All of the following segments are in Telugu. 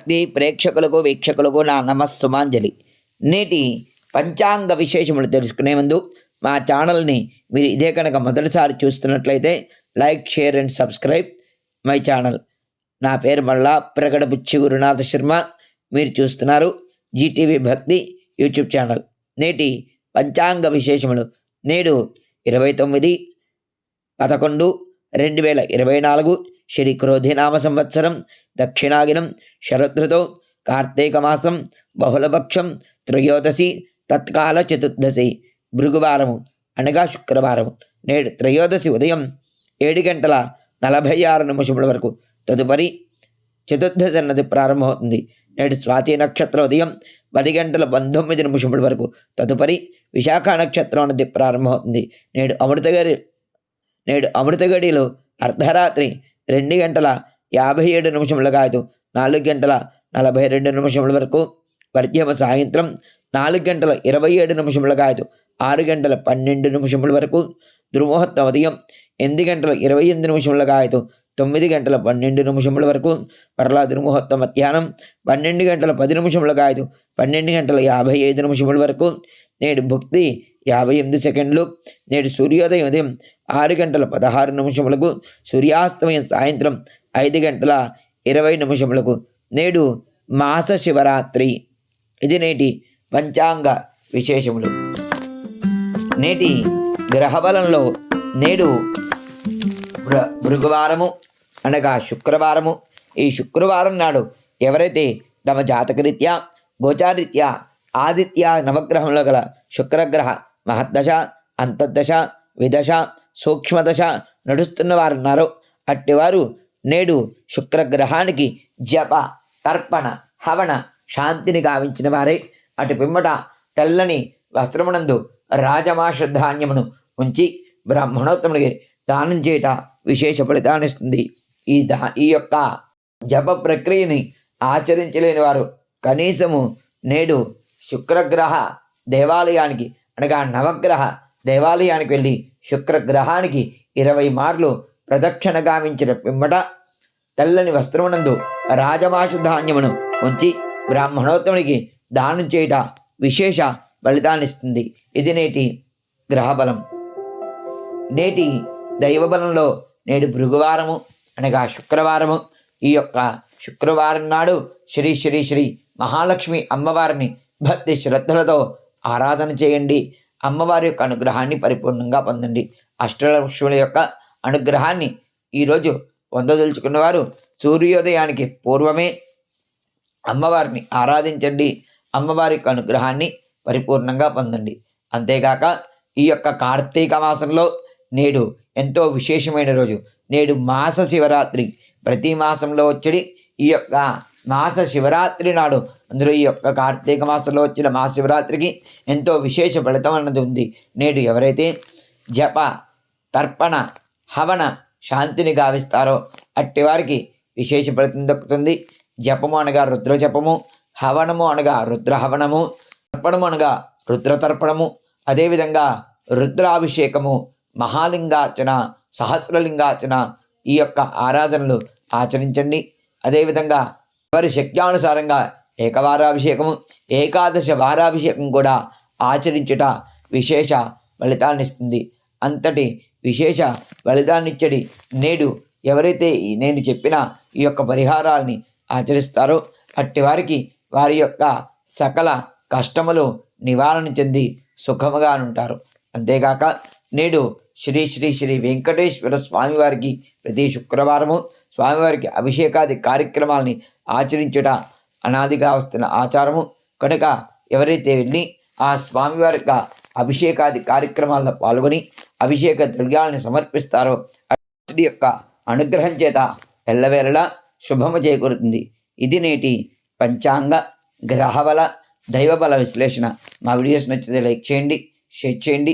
భక్తి ప్రేక్షకులకు వీక్షకులకు నా నమస్సుమాంజలి. నేటి పంచాంగ విశేషములు తెలుసుకునే ముందు మా ఛానల్ని మీరు ఇదే కనుక మొదటిసారి చూస్తున్నట్లయితే like, share and subscribe my channel. నా పేరు మళ్ళా ప్రగడ బుచ్చి గురునాథ శర్మ. మీరు చూస్తున్నారు జీటీవీ భక్తి యూట్యూబ్ ఛానల్. నేటి పంచాంగ విశేషములు. నేడు 29/11/2024 శ్రీ క్రోధినామ సంవత్సరం, దక్షిణాగినం, శరదృతౌ, కార్తీక మాసం, బహుళపక్షం, త్రయోదశి, తత్కాల చతుర్దశి, భృగువారము అనగా శుక్రవారము. నేడు త్రయోదశి ఉదయం 7:46 వరకు, తదుపరి చతుర్దశి అన్నది ప్రారంభమవుతుంది. నేడు స్వాతి నక్షత్రం ఉదయం 10:19 వరకు, తదుపరి విశాఖ నక్షత్రం అన్నది ప్రారంభమవుతుంది. నేడు అమృతగడిలో అర్ధరాత్రి 2:57 కాదు 4:42 వరకు, వర్ధ్యమ సాయంత్రం 4:27 కాదు 6:12 వరకు, దుర్ముహూర్తం ఉదయం 8:28 కాదు 9:12 వరకు, మరలా దుర్ముహూర్తం మధ్యాహ్నం 12:10 కాదు 12:55 వరకు. నేడు భుక్తి 58 సెకండ్లు. నేడు సూర్యోదయం ఉదయం 6:16 సూర్యాస్తమయం సాయంత్రం 5:20 నేడు మాస శివరాత్రి. ఇది నేటి పంచాంగ విశేషములు. నేటి గ్రహబలంలో నేడు భృగువారము అనగా శుక్రవారము. ఈ శుక్రవారం నాడు ఎవరైతే తమ జాతకరీత్యా గోచారీత్యా ఆదిత్య నవగ్రహంలో గల శుక్రగ్రహ మహద్దశ, అంతర్దశ, విదశ, సూక్ష్మదశ నడుస్తున్న వారు ఉన్నారో అట్టివారు నేడు శుక్రగ్రహానికి జప, తర్పణ, హవన, శాంతిని గావించిన వారే. అటు పిమ్మట తెల్లని వస్త్రమునందు రాజమాష ధాన్యమును ఉంచి బ్రాహ్మణోత్తముడికి దానం చేయట విశేష ఫలితాన్నిస్తుంది. ఈ యొక్క జప ప్రక్రియని ఆచరించలేని వారు కనీసము నేడు శుక్రగ్రహ దేవాలయానికి అనగా నవగ్రహ దేవాలయానికి వెళ్ళి శుక్రగ్రహానికి 20 మార్లు ప్రదక్షిణ గావించిన పిమ్మట తెల్లని వస్త్రమునందు రాజమాష ధాన్యమును ఉంచి బ్రాహ్మణోత్తముడికి దానం చేయట విశేష ఫలితాన్నిస్తుంది. ఇది నేటి గ్రహబలం. నేటి దైవబలంలో నేడు భృగువారము అనగా శుక్రవారము. ఈ యొక్క శుక్రవారం నాడు శ్రీ శ్రీ శ్రీ మహాలక్ష్మి అమ్మవారిని భక్తి శ్రద్ధలతో ఆరాధన చేయండి. అమ్మవారి యొక్క అనుగ్రహాన్ని పరిపూర్ణంగా పొందండి. అష్టలక్ష్ముల యొక్క అనుగ్రహాన్ని ఈరోజు పొందదలుచుకున్న వారు సూర్యోదయానికి పూర్వమే అమ్మవారిని ఆరాధించండి. అమ్మవారి యొక్క అనుగ్రహాన్ని పరిపూర్ణంగా పొందండి. అంతేగాక ఈ యొక్క కార్తీక మాసంలో నేడు ఎంతో విశేషమైన రోజు. నేడు మాస శివరాత్రి. ప్రతి మాసంలో వచ్చి ఈ యొక్క మాస శివరాత్రి నాడు, అందులో ఈ యొక్క కార్తీక మాసంలో వచ్చిన మహాశివరాత్రికి ఎంతో విశేష ఫలితం అన్నది ఉంది. నేడు ఎవరైతే జప, తర్పణ, హవన, శాంతిని గావిస్తారో అట్టి వారికి విశేష ఫలితం దక్కుతుంది. జపము అనగా రుద్ర జపము, హవనము అనగా రుద్ర హవనము, తర్పణము అనగా రుద్ర తర్పణము, అదేవిధంగా రుద్రాభిషేకము, మహాలింగార్చన, సహస్రలింగార్చన ఈ యొక్క ఆరాధనలు ఆచరించండి. అదేవిధంగా వారి శక్త్యానుసారంగా ఏకవారాభిషేకము, ఏకాదశ వారాభిషేకం కూడా ఆచరించుట విశేష ఫలితాన్నిస్తుంది. అంతటి విశేష ఫలితాన్నిచ్చడి నేడు ఎవరైతే నేను చెప్పిన ఈ యొక్క పరిహారాల్ని ఆచరిస్తారో అట్టి వారికి వారి యొక్క సకల కష్టములు నివారణ చెంది సుఖముగా ఉంటారు. అంతేగాక నేడు శ్రీ శ్రీ శ్రీ వెంకటేశ్వర స్వామివారికి ప్రతి శుక్రవారము స్వామివారికి అభిషేకాది కార్యక్రమాలని ఆచరించుట అనాదిగా వస్తున్న ఆచారము కనుక ఎవరైతే వెళ్ళి ఆ స్వామివారి యొక్క అభిషేకాది కార్యక్రమాల్లో పాల్గొని అభిషేక ద్రవ్యాలను సమర్పిస్తారో అతడి యొక్క అనుగ్రహం చేత ఎల్లవేళలా శుభము చేకూరుతుంది. ఇది నేటి పంచాంగ గ్రహబల దైవబల విశ్లేషణ. మా వీడియోస్ నచ్చితే లైక్ చేయండి, షేర్ చేయండి,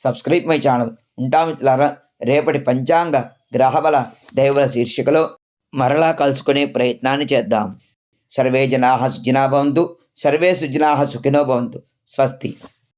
సబ్స్క్రైబ్ మై ఛానల్. ఉంటా మిత్రులారా, రేపటి పంచాంగ గ్రహబల దైవబల శీర్షికలో మరలా కలుసుకునే ప్రయత్నాన్ని చేద్దాం. సర్వే జనాః సుఖినో భవంతు, సర్వే సుజనాః సుఖినో భవంతు. స్వస్తి.